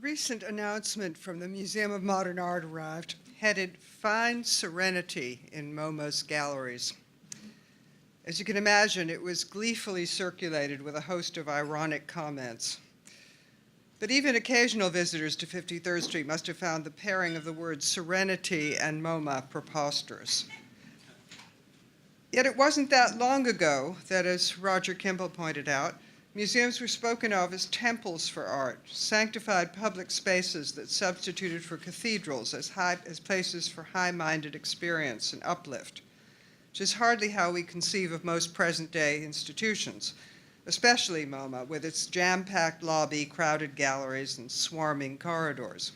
recent announcement from the Museum of Modern Art arrived, headed "Find Serenity in MoMA's Galleries." As you can imagine, it was gleefully circulated with a host of ironic comments. But even occasional visitors to 53rd Street must have found the pairing of the words serenity and MoMA preposterous. Yet it wasn't that long ago that, as Roger Kimball pointed out, museums were spoken of as temples for art, sanctified public spaces that substituted for cathedrals as places for high-minded experience and uplift, which is hardly how we conceive of most present-day institutions, especially MoMA, with its jam-packed lobby, crowded galleries, and swarming corridors.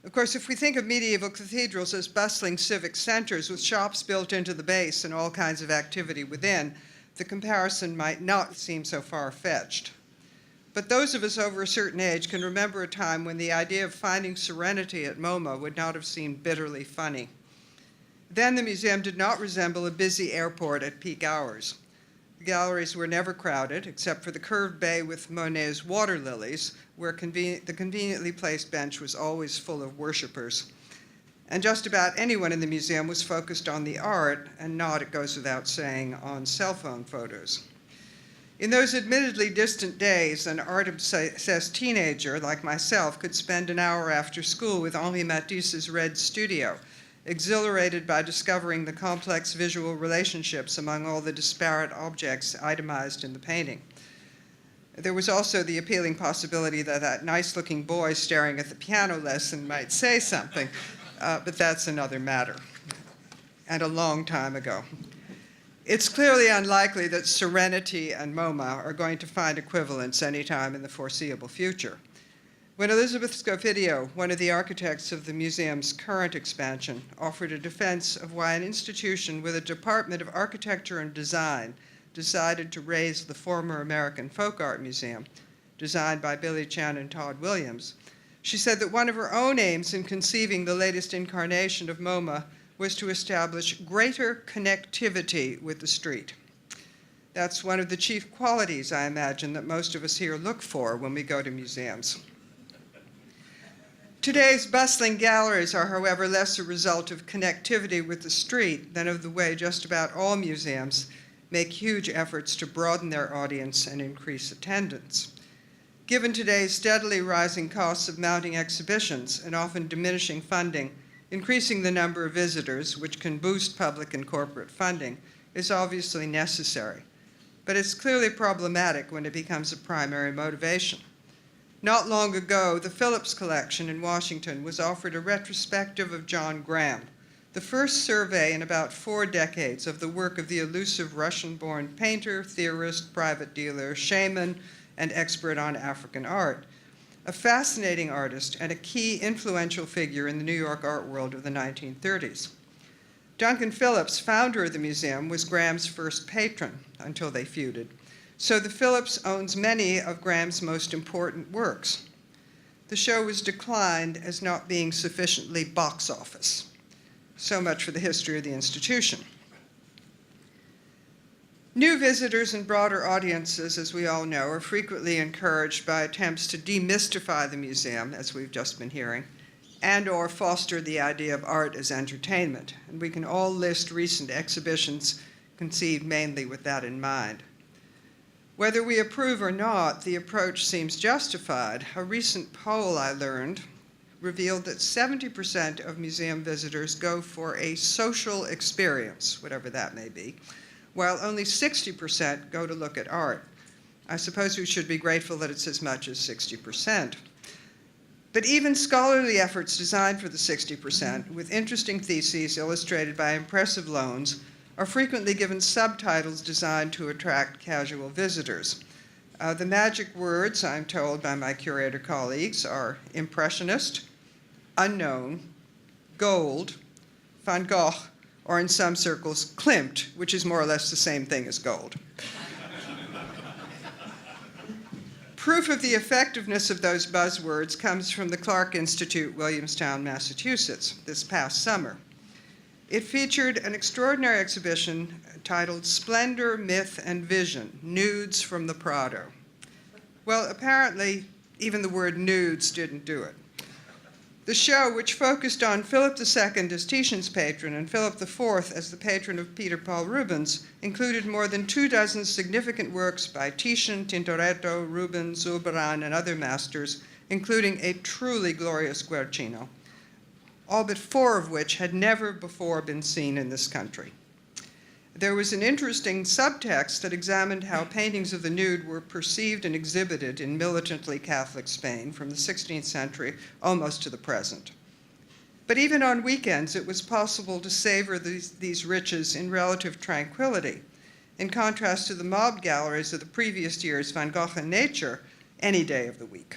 Of course, if we think of medieval cathedrals as bustling civic centers with shops built into the base and all kinds of activity within, the comparison might not seem so far-fetched. But those of us over a certain age can remember a time when the idea of finding serenity at MoMA would not have seemed bitterly funny. Then the museum did not resemble a busy airport at peak hours. The galleries were never crowded, except for the curved bay with Monet's water lilies, where the conveniently placed bench was always full of worshipers. And just about anyone in the museum was focused on the art and not, it goes without saying, on cell phone photos. In those admittedly distant days, an art-obsessed teenager like myself could spend an hour after school with Henri Matisse's Red Studio, exhilarated by discovering the complex visual relationships among all the disparate objects itemized in the painting. There was also the appealing possibility that that nice-looking boy staring at the piano lesson might say something, but that's another matter, and a long time ago. It's clearly unlikely that serenity and MoMA are going to find equivalents anytime in the foreseeable future. When Elizabeth Scofidio, one of the architects of the museum's current expansion, offered a defense of why an institution with a Department of Architecture and Design decided to raise the former American Folk Art Museum, designed by Billy Chan and Todd Williams, she said that one of her own aims in conceiving the latest incarnation of MoMA was to establish greater connectivity with the street. That's one of the chief qualities, I imagine, that most of us here look for when we go to museums. Today's bustling galleries are, however, less a result of connectivity with the street than of the way just about all museums make huge efforts to broaden their audience and increase attendance. Given today's steadily rising costs of mounting exhibitions and often diminishing funding, increasing the number of visitors, which can boost public and corporate funding, is obviously necessary. But it's clearly problematic when it becomes a primary motivation. Not long ago, the Phillips Collection in Washington was offered a retrospective of John Graham, the first survey in about 4 decades of the work of the elusive Russian-born painter, theorist, private dealer, shaman, and expert on African art, a fascinating artist and a key influential figure in the New York art world of the 1930s. Duncan Phillips, founder of the museum, was Graham's first patron until they feuded. So the Phillips owns many of Graham's most important works. The show was declined as not being sufficiently box office. So much for the history of the institution. New visitors and broader audiences, as we all know, are frequently encouraged by attempts to demystify the museum, as we've just been hearing, and or foster the idea of art as entertainment. And we can all list recent exhibitions conceived mainly with that in mind. Whether we approve or not, the approach seems justified. A recent poll I learned revealed that 70% of museum visitors go for a social experience, whatever that may be, while only 60% go to look at art. I suppose we should be grateful that it's as much as 60%. But even scholarly efforts designed for the 60%, with interesting theses illustrated by impressive loans, are frequently given subtitles designed to attract casual visitors. The magic words, I'm told by my curator colleagues, are impressionist, unknown, gold, Van Gogh, or in some circles, Klimt, which is more or less the same thing as gold. Proof of the effectiveness of those buzzwords comes from the Clark Institute, Williamstown, Massachusetts, this past summer. It featured an extraordinary exhibition titled Splendor, Myth, and Vision, Nudes from the Prado. Well, apparently, even the word nudes didn't do it. The show, which focused on Philip II as Titian's patron and Philip IV as the patron of Peter Paul Rubens, included more than 24 significant works by Titian, Tintoretto, Rubens, Zurbarán, and other masters, including a truly glorious Guercino, all but 4 of which had never before been seen in this country. There was an interesting subtext that examined how paintings of the nude were perceived and exhibited in militantly Catholic Spain from the 16th century almost to the present. But even on weekends, it was possible to savor these riches in relative tranquility, in contrast to the mob galleries of the previous year's Van Gogh and Nature any day of the week.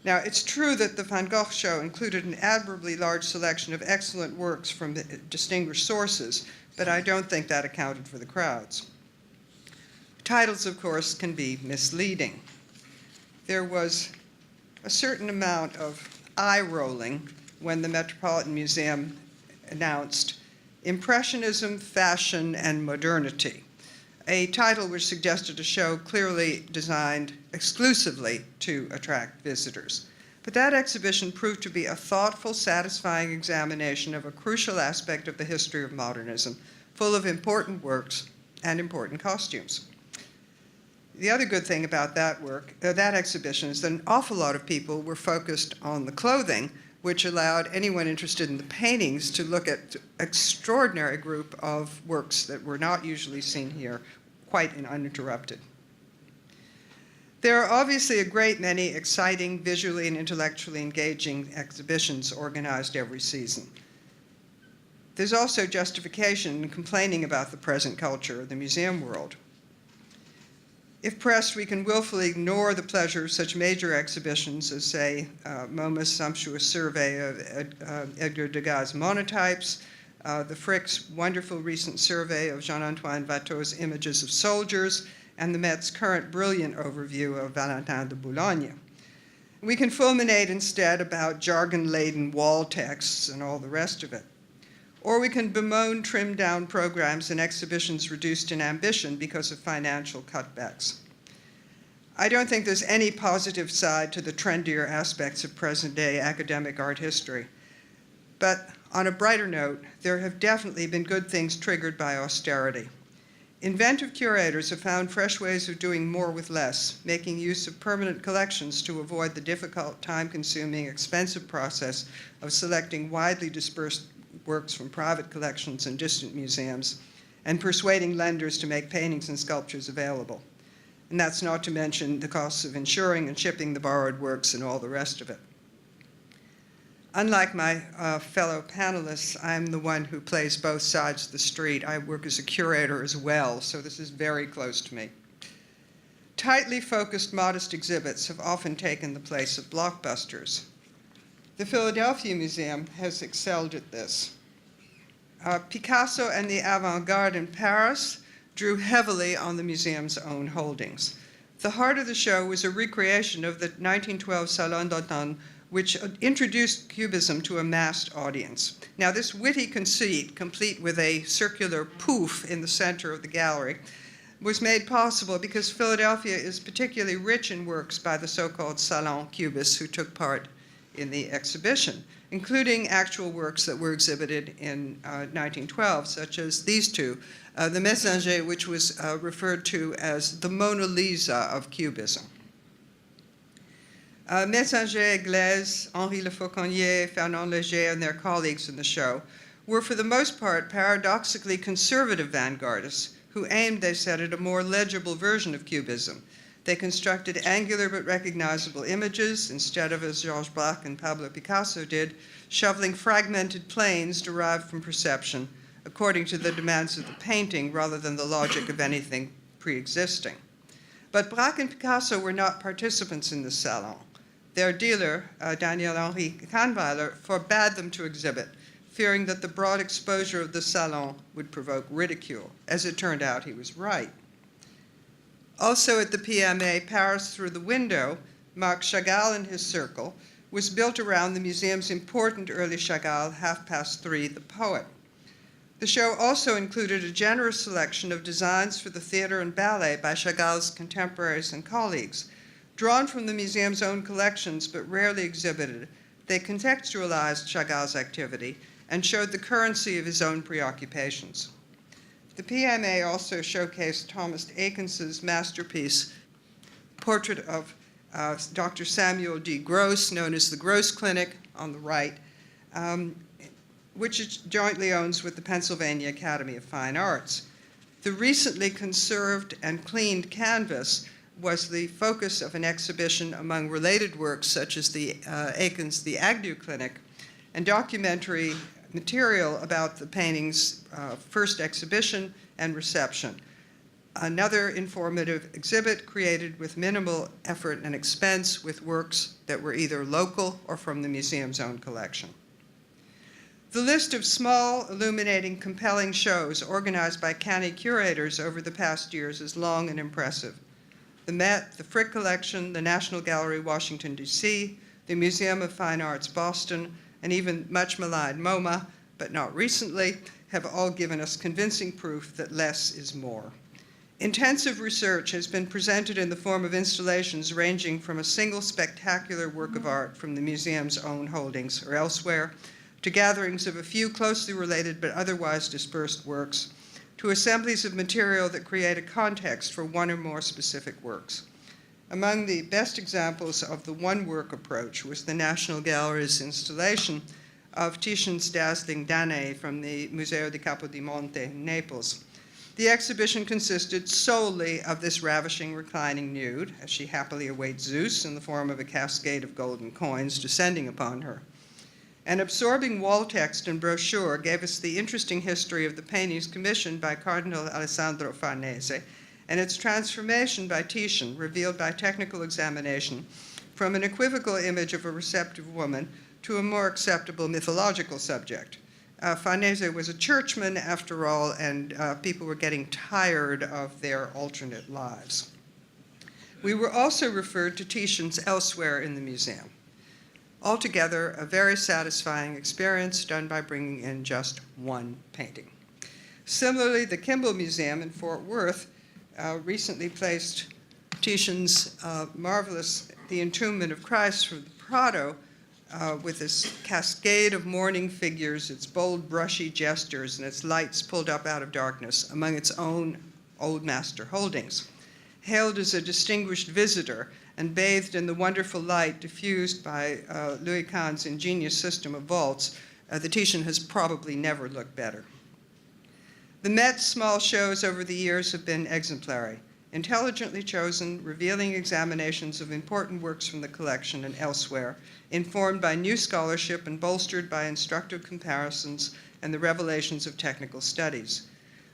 Now, it's true that the Van Gogh show included an admirably large selection of excellent works from distinguished sources, but I don't think that accounted for the crowds. Titles, of course, can be misleading. There was a certain amount of eye-rolling when the Metropolitan Museum announced Impressionism, Fashion, and Modernity, a title which suggested a show clearly designed exclusively to attract visitors. But that exhibition proved to be a thoughtful, satisfying examination of a crucial aspect of the history of modernism, full of important works and important costumes. The other good thing about that exhibition is that an awful lot of people were focused on the clothing, which allowed anyone interested in the paintings to look at an extraordinary group of works that were not usually seen here, quite uninterrupted. There are obviously a great many exciting, visually and intellectually engaging exhibitions organized every season. There's also justification in complaining about the present culture of the museum world. If pressed, we can willfully ignore the pleasure of such major exhibitions as, say, MoMA's sumptuous survey of Edgar Degas' monotypes, the Frick's wonderful recent survey of Jean-Antoine Watteau's images of soldiers, and the Met's current brilliant overview of Valentin de Boulogne. We can fulminate instead about jargon-laden wall texts and all the rest of it. Or we can bemoan trimmed-down programs and exhibitions reduced in ambition because of financial cutbacks. I don't think there's any positive side to the trendier aspects of present-day academic art history. But on a brighter note, there have definitely been good things triggered by austerity. Inventive curators have found fresh ways of doing more with less, making use of permanent collections to avoid the difficult, time-consuming, expensive process of selecting widely dispersed works from private collections and distant museums, and persuading lenders to make paintings and sculptures available. And that's not to mention the costs of insuring and shipping the borrowed works and all the rest of it. Unlike my fellow panelists, I'm the one who plays both sides of the street. I work as a curator as well, so this is very close to me. Tightly focused, modest exhibits have often taken the place of blockbusters. The Philadelphia Museum has excelled at this. Picasso and the avant-garde in Paris drew heavily on the museum's own holdings. The heart of the show was a recreation of the 1912 Salon d'automne, which introduced Cubism to a massed audience. Now, this witty conceit, complete with a circular poof in the center of the gallery, was made possible because Philadelphia is particularly rich in works by the so-called Salon Cubists who took part in the exhibition, including actual works that were exhibited in 1912, such as these two, the Messager, which was referred to as the Mona Lisa of Cubism. Messager, Glaise, Henri Lefauconnier, Fernand Léger, and their colleagues in the show were, for the most part, paradoxically conservative vanguardists who aimed, they said, at a more legible version of Cubism. They constructed angular but recognizable images instead of, as Georges Braque and Pablo Picasso did, shoveling fragmented planes derived from perception according to the demands of the painting rather than the logic of anything pre-existing. But Braque and Picasso were not participants in the salon. Their dealer, Daniel-Henri Kahnweiler, forbade them to exhibit, fearing that the broad exposure of the salon would provoke ridicule. As it turned out, he was right. Also at the PMA, Paris Through the Window, Marc Chagall and his circle, was built around the museum's important early Chagall, 3:30, the poet. The show also included a generous selection of designs for the theater and ballet by Chagall's contemporaries and colleagues. Drawn from the museum's own collections but rarely exhibited, they contextualized Chagall's activity and showed the currency of his own preoccupations. The PMA also showcased Thomas Akins's masterpiece, portrait of Dr. Samuel D. Gross, known as the Gross Clinic on the right, which it jointly owns with the Pennsylvania Academy of Fine Arts. The recently conserved and cleaned canvas was the focus of an exhibition among related works such as the Akins, the Agnew Clinic, and documentary material about the painting's first exhibition and reception. Another informative exhibit created with minimal effort and expense with works that were either local or from the museum's own collection. The list of small, illuminating, compelling shows organized by Canny curators over the past years is long and impressive. The Met, the Frick Collection, the National Gallery, Washington, D.C., the Museum of Fine Arts, Boston, and even much maligned MoMA, but not recently, have all given us convincing proof that less is more. Intensive research has been presented in the form of installations ranging from a single spectacular work of art from the museum's own holdings or elsewhere, to gatherings of a few closely related but otherwise dispersed works, to assemblies of material that create a context for one or more specific works. Among the best examples of the one-work approach was the National Gallery's installation of Titian's dazzling Danae from the Museo di Capodimonte in Naples. The exhibition consisted solely of this ravishing reclining nude, as she happily awaits Zeus in the form of a cascade of golden coins descending upon her. An absorbing wall text and brochure gave us the interesting history of the paintings commissioned by Cardinal Alessandro Farnese and its transformation by Titian, revealed by technical examination, from an equivocal image of a receptive woman to a more acceptable mythological subject. Farnese was a churchman, after all, and people were getting tired of their alternate lives. We were also referred to Titian's elsewhere in the museum. Altogether, a very satisfying experience done by bringing in just one painting. Similarly, the Kimball Museum in Fort Worth recently placed Titian's marvelous The Entombment of Christ from the Prado with this cascade of mourning figures, its bold, brushy gestures, and its lights pulled up out of darkness among its own old master holdings. Hailed as a distinguished visitor and bathed in the wonderful light diffused by Louis Kahn's ingenious system of vaults, the Titian has probably never looked better. The Met's small shows over the years have been exemplary, intelligently chosen, revealing examinations of important works from the collection and elsewhere, informed by new scholarship and bolstered by instructive comparisons and the revelations of technical studies.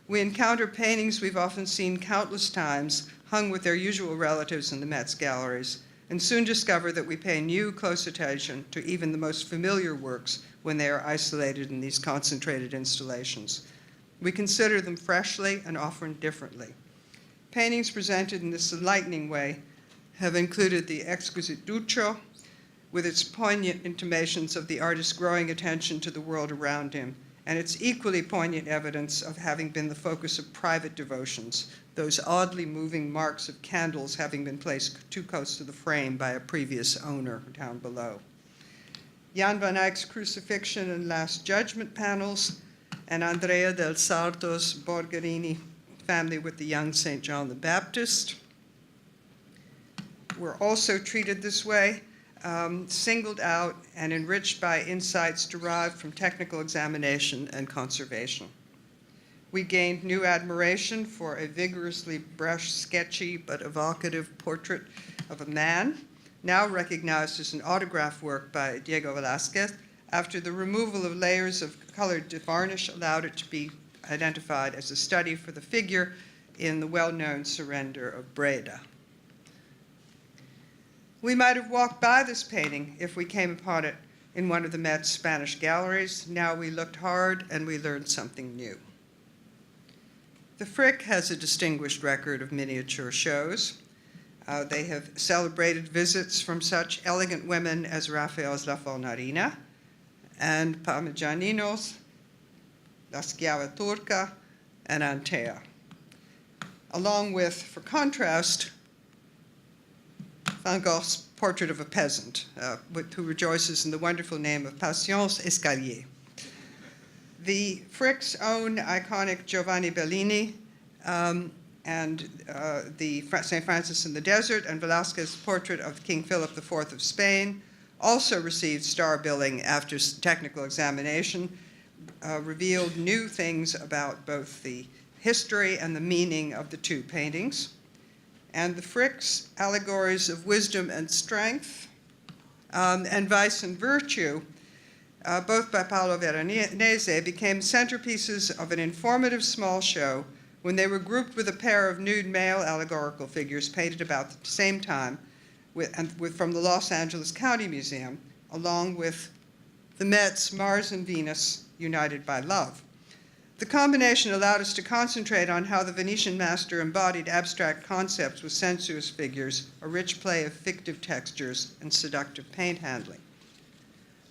We encounter paintings we've often seen countless times, hung with their usual relatives in the Met's galleries, and soon discover that we pay new close attention to even the most familiar works when they are isolated in these concentrated installations. We consider them freshly and often differently. Paintings presented in this enlightening way have included the exquisite Duccio, with its poignant intimations of the artist's growing attention to the world around him, and its equally poignant evidence of having been the focus of private devotions, those oddly moving marks of candles having been placed too close to the frame by a previous owner down below. Jan van Eyck's Crucifixion and Last Judgment panels, and Andrea del Sarto's Borgherini family with the young St. John the Baptist were also treated this way, singled out and enriched by insights derived from technical examination and conservation. We gained new admiration for a vigorously brushed, sketchy, but evocative portrait of a man, now recognized as an autograph work by Diego Velázquez, after the removal of layers of colored varnish allowed it to be identified as a study for the figure in the well-known Surrender of Breda. We might have walked by this painting if we came upon it in one of the Met's Spanish galleries. Now we looked hard and we learned something new. The Frick has a distinguished record of miniature shows. They have celebrated visits from such elegant women as Raphael's La Fornarina and Parmigianino's La Schiava Turca and Antea, along with, for contrast, Van Gogh's portrait of a peasant who rejoices in the wonderful name of Patience Escalier. The Frick's own iconic Giovanni Bellini and the St. Francis in the Desert and Velázquez's portrait of King Philip IV of Spain also received star billing after technical examination, revealed new things about both the history and the meaning of the two paintings. And the Frick's allegories of wisdom and strength and vice and virtue, both by Paolo Veronese, became centerpieces of an informative small show when they were grouped with a pair of nude male allegorical figures painted about the same time from the Los Angeles County Museum, along with the Met's Mars and Venus united by love. The combination allowed us to concentrate on how the Venetian master embodied abstract concepts with sensuous figures, a rich play of fictive textures, and seductive paint handling.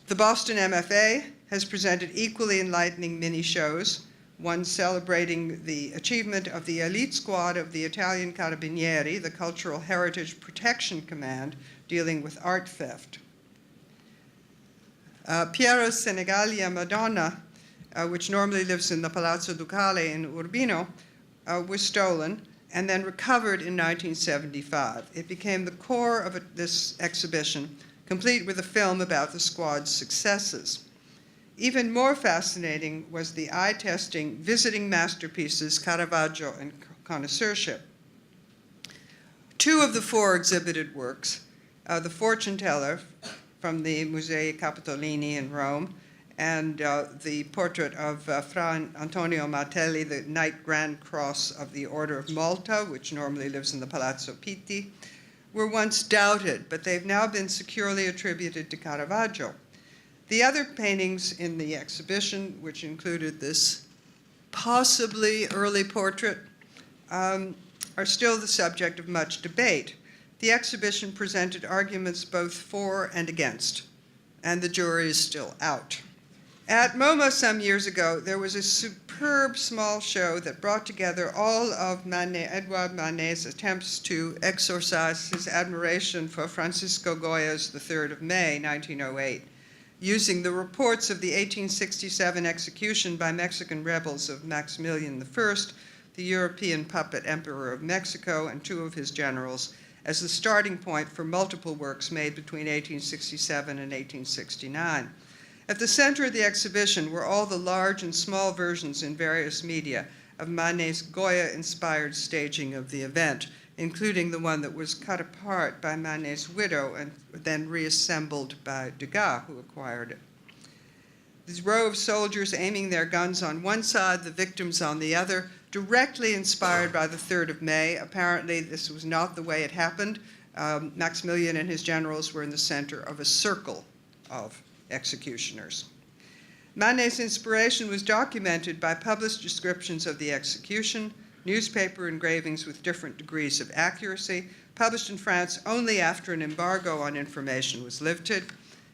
The Boston MFA has presented equally enlightening mini-shows, one celebrating the achievement of the elite squad of the Italian Carabinieri, the Cultural Heritage Protection Command, dealing with art theft. Piero's Senegalia Madonna, which normally lives in the Palazzo Ducale in Urbino, was stolen and then recovered in 1975. It became the core of this exhibition, complete with a film about the squad's successes. Even more fascinating was the eye-testing visiting masterpieces, Caravaggio and Connoisseurship. Two of the four exhibited works, the Fortune Teller from the Musei Capitolini in Rome, and the portrait of Fra Antonio Martelli, the Knight Grand Cross of the Order of Malta, which normally lives in the Palazzo Pitti, were once doubted, but they've now been securely attributed to Caravaggio. The other paintings in the exhibition, which included this possibly early portrait, are still the subject of much debate. The exhibition presented arguments both for and against, and the jury is still out. At MoMA some years ago, there was a superb small show that brought together all of Edouard Manet's attempts to exorcise his admiration for Francisco Goya's The 3rd of May, 1908, using the reports of the 1867 execution by Mexican rebels of Maximilian I, the European puppet emperor of Mexico, and two of his generals, as the starting point for multiple works made between 1867 and 1869. At the center of the exhibition were all the large and small versions in various media of Manet's Goya-inspired staging of the event, including the one that was cut apart by Manet's widow and then reassembled by Degas, who acquired it. This row of soldiers aiming their guns on one side, the victims on the other, directly inspired by the 3rd of May. Apparently, this was not the way it happened. Maximilian and his generals were in the center of a circle of executioners. Manet's inspiration was documented by published descriptions of the execution, newspaper engravings with different degrees of accuracy, published in France only after an embargo on information was lifted,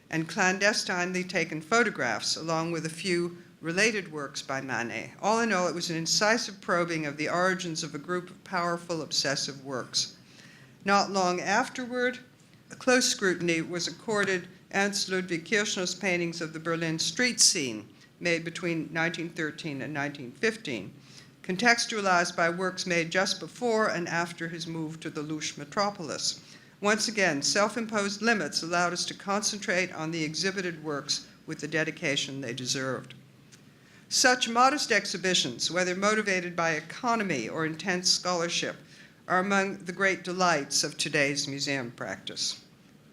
and clandestinely taken photographs, along with a few related works by Manet. All in all, it was an incisive probing of the origins of a group of powerful, obsessive works. Not long afterward, a close scrutiny was accorded Ernst Ludwig Kirchner's paintings of the Berlin street scene, made between 1913 and 1915, contextualized by works made just before and after his move to the louche metropolis. Once again, self-imposed limits allowed us to concentrate on the exhibited works with the dedication they deserved. Such modest exhibitions, whether motivated by economy or intense scholarship, are among the great delights of today's museum practice.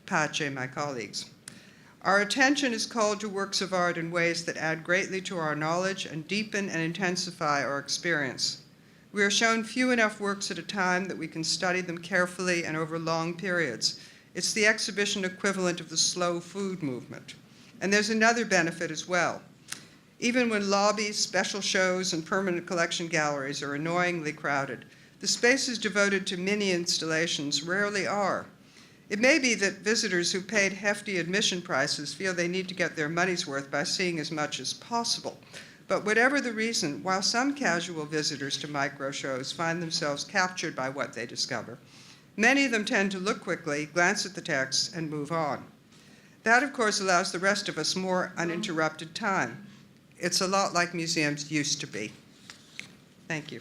Pace, my colleagues. Our attention is called to works of art in ways that add greatly to our knowledge and deepen and intensify our experience. We are shown few enough works at a time that we can study them carefully and over long periods. It's the exhibition equivalent of the slow food movement. And there's another benefit as well. Even when lobbies, special shows, and permanent collection galleries are annoyingly crowded, the spaces devoted to mini installations rarely are. It may be that visitors who paid hefty admission prices feel they need to get their money's worth by seeing as much as possible. But whatever the reason, while some casual visitors to micro shows find themselves captured by what they discover, Many of them tend to look quickly, glance at the text, and move on. That, of course, allows the rest of us more uninterrupted time. It's a lot like museums used to be. Thank you.